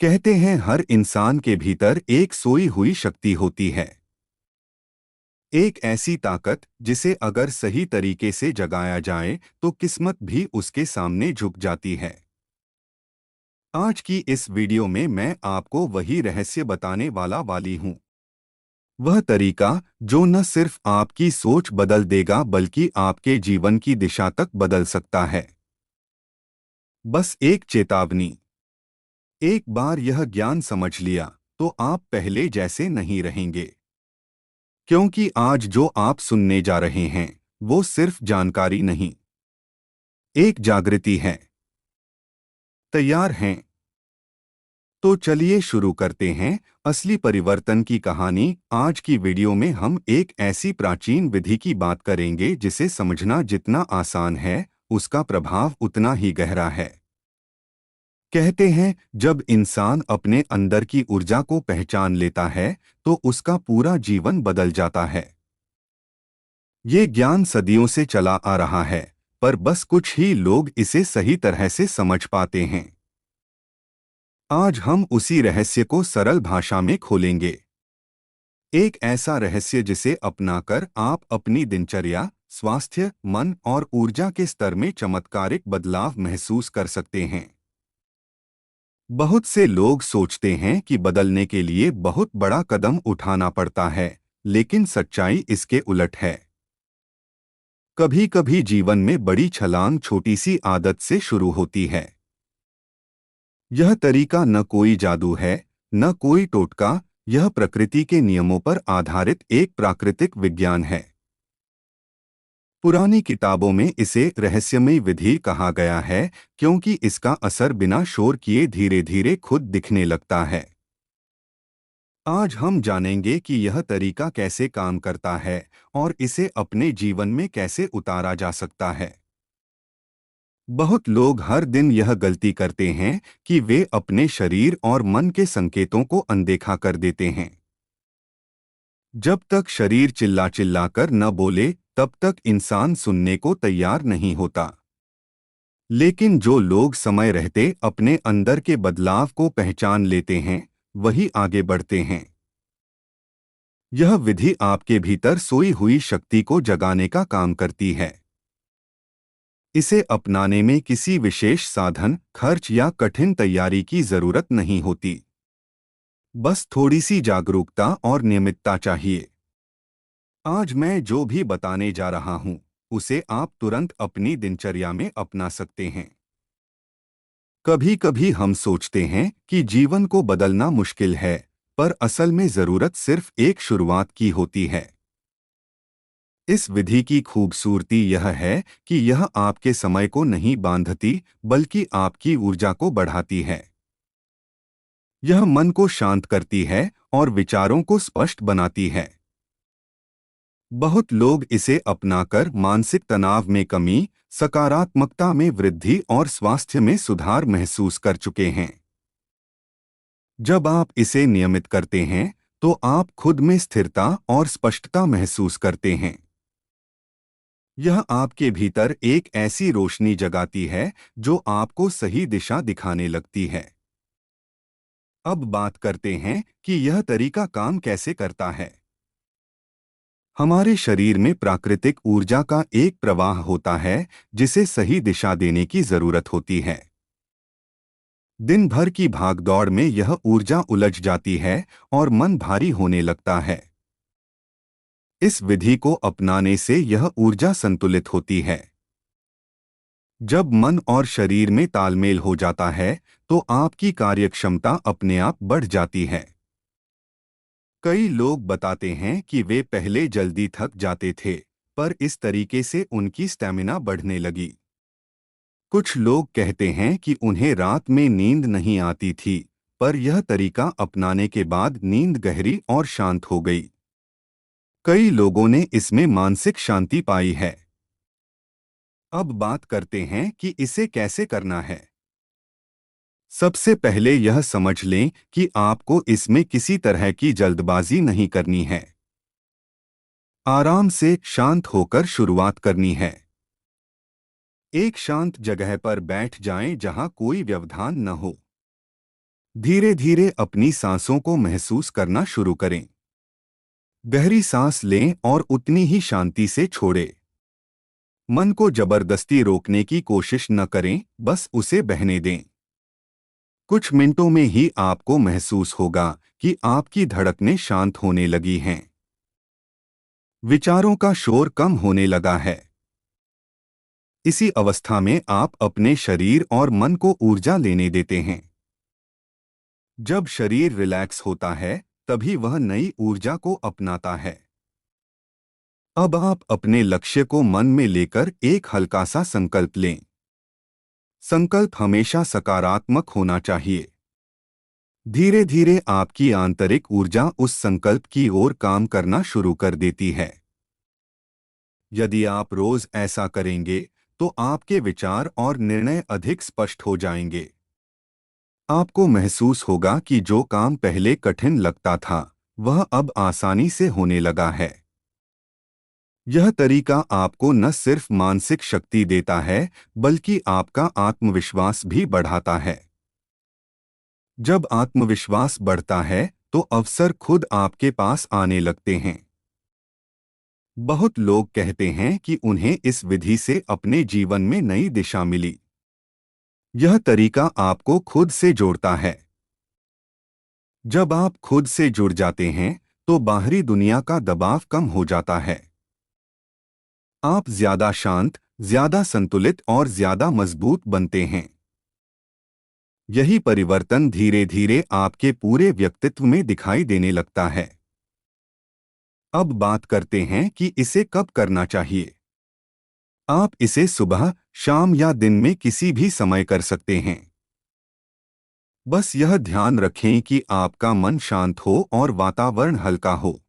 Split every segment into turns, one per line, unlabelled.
कहते हैं हर इंसान के भीतर एक सोई हुई शक्ति होती है। एक ऐसी ताकत जिसे अगर सही तरीके से जगाया जाए तो किस्मत भी उसके सामने झुक जाती है। आज की इस वीडियो में मैं आपको वही रहस्य बताने वाली हूँ। वह तरीका जो न सिर्फ आपकी सोच बदल देगा बल्कि आपके जीवन की दिशा तक बदल सकता है। बस एक चेतावनी, एक बार यह ज्ञान समझ लिया तो आप पहले जैसे नहीं रहेंगे। क्योंकि आज जो आप सुनने जा रहे हैं वो सिर्फ जानकारी नहीं, एक जागृति है। तैयार हैं? तो चलिए शुरू करते हैं असली परिवर्तन की कहानी। आज की वीडियो में हम एक ऐसी प्राचीन विधि की बात करेंगे जिसे समझना जितना आसान है उसका प्रभाव उतना ही गहरा है। कहते हैं जब इंसान अपने अंदर की ऊर्जा को पहचान लेता है तो उसका पूरा जीवन बदल जाता है। ये ज्ञान सदियों से चला आ रहा है, पर बस कुछ ही लोग इसे सही तरह से समझ पाते हैं। आज हम उसी रहस्य को सरल भाषा में खोलेंगे। एक ऐसा रहस्य जिसे अपनाकर आप अपनी दिनचर्या, स्वास्थ्य, मन और ऊर्जा के स्तर में चमत्कारिक बदलाव महसूस कर सकते हैं। बहुत से लोग सोचते हैं कि बदलने के लिए बहुत बड़ा कदम उठाना पड़ता है, लेकिन सच्चाई इसके उलट है। कभी कभी जीवन में बड़ी छलांग छोटी सी आदत से शुरू होती है। यह तरीका न कोई जादू है, न कोई टोटका, यह प्रकृति के नियमों पर आधारित एक प्राकृतिक विज्ञान है। पुरानी किताबों में इसे रहस्यमयी विधि कहा गया है क्योंकि इसका असर बिना शोर किए धीरे धीरे खुद दिखने लगता है। आज हम जानेंगे कि यह तरीका कैसे काम करता है और इसे अपने जीवन में कैसे उतारा जा सकता है। बहुत लोग हर दिन यह गलती करते हैं कि वे अपने शरीर और मन के संकेतों को अनदेखा कर देते हैं। जब तक शरीर चिल्ला चिल्ला कर न बोले तब तक इंसान सुनने को तैयार नहीं होता। लेकिन जो लोग समय रहते अपने अंदर के बदलाव को पहचान लेते हैं वही आगे बढ़ते हैं। यह विधि आपके भीतर सोई हुई शक्ति को जगाने का काम करती है। इसे अपनाने में किसी विशेष साधन, खर्च या कठिन तैयारी की जरूरत नहीं होती। बस थोड़ी सी जागरूकता और नियमितता चाहिए। आज मैं जो भी बताने जा रहा हूं, उसे आप तुरंत अपनी दिनचर्या में अपना सकते हैं। कभी कभी हम सोचते हैं कि जीवन को बदलना मुश्किल है, पर असल में जरूरत सिर्फ एक शुरुआत की होती है। इस विधि की खूबसूरती यह है कि यह आपके समय को नहीं बांधती, बल्कि आपकी ऊर्जा को बढ़ाती है। यह मन को शांत करती है और विचारों को स्पष्ट बनाती है। बहुत लोग इसे अपनाकर मानसिक तनाव में कमी, सकारात्मकता में वृद्धि और स्वास्थ्य में सुधार महसूस कर चुके हैं। जब आप इसे नियमित करते हैं तो आप खुद में स्थिरता और स्पष्टता महसूस करते हैं। यह आपके भीतर एक ऐसी रोशनी जगाती है जो आपको सही दिशा दिखाने लगती है। अब बात करते हैं कि यह तरीका काम कैसे करता है। हमारे शरीर में प्राकृतिक ऊर्जा का एक प्रवाह होता है जिसे सही दिशा देने की जरूरत होती है। दिन भर की भागदौड़ में यह ऊर्जा उलझ जाती है और मन भारी होने लगता है। इस विधि को अपनाने से यह ऊर्जा संतुलित होती है। जब मन और शरीर में तालमेल हो जाता है तो आपकी कार्यक्षमता अपने आप बढ़ जाती है। कई लोग बताते हैं कि वे पहले जल्दी थक जाते थे, पर इस तरीके से उनकी स्टैमिना बढ़ने लगी। कुछ लोग कहते हैं कि उन्हें रात में नींद नहीं आती थी, पर यह तरीका अपनाने के बाद नींद गहरी और शांत हो गई। कई लोगों ने इसमें मानसिक शांति पाई है। अब बात करते हैं कि इसे कैसे करना है। सबसे पहले यह समझ लें कि आपको इसमें किसी तरह की जल्दबाजी नहीं करनी है। आराम से शांत होकर शुरुआत करनी है। एक शांत जगह पर बैठ जाएं जहां कोई व्यवधान न हो। धीरे धीरे अपनी सांसों को महसूस करना शुरू करें। गहरी सांस लें और उतनी ही शांति से छोड़ें। मन को जबरदस्ती रोकने की कोशिश न करें, बस उसे बहने दें। कुछ मिनटों में ही आपको महसूस होगा कि आपकी धड़कनें शांत होने लगी हैं। विचारों का शोर कम होने लगा है। इसी अवस्था में आप अपने शरीर और मन को ऊर्जा लेने देते हैं। जब शरीर रिलैक्स होता है, तभी वह नई ऊर्जा को अपनाता है। अब आप अपने लक्ष्य को मन में लेकर एक हल्का सा संकल्प लें। संकल्प हमेशा सकारात्मक होना चाहिए। धीरे धीरे आपकी आंतरिक ऊर्जा उस संकल्प की ओर काम करना शुरू कर देती है। यदि आप रोज ऐसा करेंगे, तो आपके विचार और निर्णय अधिक स्पष्ट हो जाएंगे। आपको महसूस होगा कि जो काम पहले कठिन लगता था, वह अब आसानी से होने लगा है। यह तरीका आपको न सिर्फ मानसिक शक्ति देता है, बल्कि आपका आत्मविश्वास भी बढ़ाता है। जब आत्मविश्वास बढ़ता है, तो अवसर खुद आपके पास आने लगते हैं। बहुत लोग कहते हैं कि उन्हें इस विधि से अपने जीवन में नई दिशा मिली। यह तरीका आपको खुद से जोड़ता है। जब आप खुद से जुड़ जाते हैं, तो बाहरी दुनिया का दबाव कम हो जाता है। आप ज्यादा शांत, ज्यादा संतुलित और ज्यादा मजबूत बनते हैं। यही परिवर्तन धीरे धीरे आपके पूरे व्यक्तित्व में दिखाई देने लगता है। अब बात करते हैं कि इसे कब करना चाहिए। आप इसे सुबह, शाम या दिन में किसी भी समय कर सकते हैं। बस यह ध्यान रखें कि आपका मन शांत हो और वातावरण हल्का हो।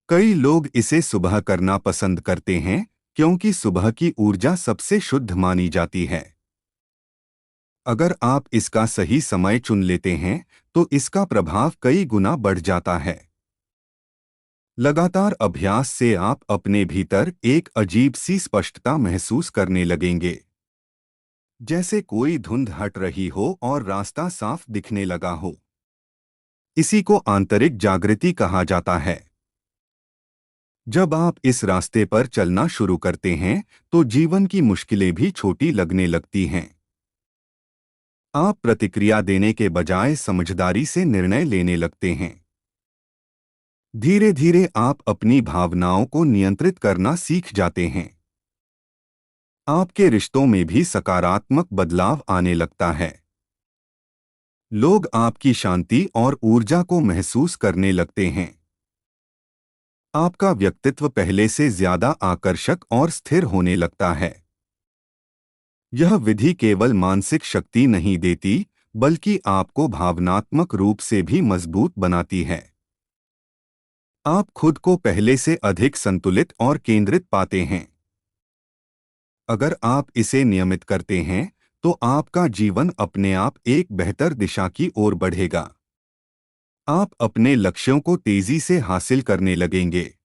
कई लोग इसे सुबह करना पसंद करते हैं, क्योंकि सुबह की ऊर्जा सबसे शुद्ध मानी जाती है। अगर आप इसका सही समय चुन लेते हैं, तो इसका प्रभाव कई गुना बढ़ जाता है। लगातार अभ्यास से आप अपने भीतर एक अजीब सी स्पष्टता महसूस करने लगेंगे। जैसे कोई धुंध हट रही हो और रास्ता साफ दिखने लगा हो। इसी को आंतरिक जागृति कहा जाता है। जब आप इस रास्ते पर चलना शुरू करते हैं, तो जीवन की मुश्किलें भी छोटी लगने लगती हैं। आप प्रतिक्रिया देने के बजाय समझदारी से निर्णय लेने लगते हैं। धीरे धीरे आप अपनी भावनाओं को नियंत्रित करना सीख जाते हैं। आपके रिश्तों में भी सकारात्मक बदलाव आने लगता है। लोग आपकी शांति और ऊर्जा को महसूस करने लगते हैं। आपका व्यक्तित्व पहले से ज्यादा आकर्षक और स्थिर होने लगता है। यह विधि केवल मानसिक शक्ति नहीं देती, बल्कि आपको भावनात्मक रूप से भी मजबूत बनाती है। आप खुद को पहले से अधिक संतुलित और केंद्रित पाते हैं। अगर आप इसे नियमित करते हैं, तो आपका जीवन अपने आप एक बेहतर दिशा की ओर बढ़ेगा। आप अपने लक्ष्यों को तेजी से हासिल करने लगेंगे।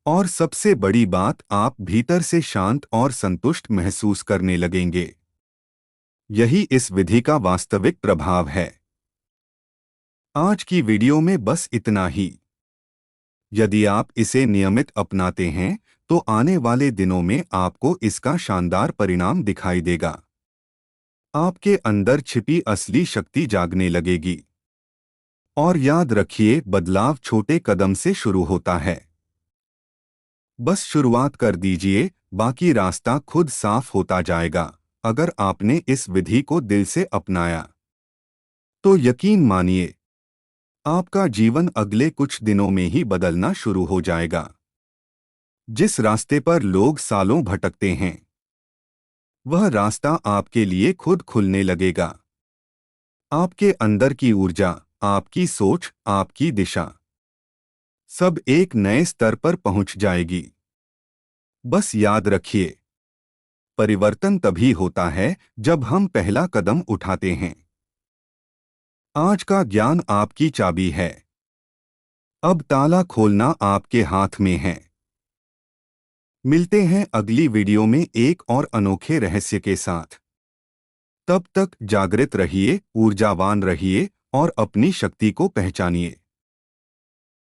और सबसे बड़ी बात, आप भीतर से शांत और संतुष्ट महसूस करने लगेंगे। यही इस विधि का वास्तविक प्रभाव है। आज की वीडियो में बस इतना ही। यदि आप इसे नियमित अपनाते हैं, तो आने वाले दिनों में आपको इसका शानदार परिणाम दिखाई देगा। आपके अंदर छिपी असली शक्ति जागने लगेगी। और याद रखिए, बदलाव छोटे कदम से शुरू होता है। बस शुरुआत कर दीजिए, बाकी रास्ता खुद साफ होता जाएगा। अगर आपने इस विधि को दिल से अपनाया, तो यकीन मानिए, आपका जीवन अगले कुछ दिनों में ही बदलना शुरू हो जाएगा। जिस रास्ते पर लोग सालों भटकते हैं, वह रास्ता आपके लिए खुद खुलने लगेगा। आपके अंदर की ऊर्जा, आपकी सोच, आपकी दिशा, सब एक नए स्तर पर पहुंच जाएगी। बस याद रखिए, परिवर्तन तभी होता है जब हम पहला कदम उठाते हैं। आज का ज्ञान आपकी चाबी है। अब ताला खोलना आपके हाथ में है। मिलते हैं अगली वीडियो में एक और अनोखे रहस्य के साथ। तब तक जागृत रहिए, ऊर्जावान रहिए और अपनी शक्ति को पहचानिए।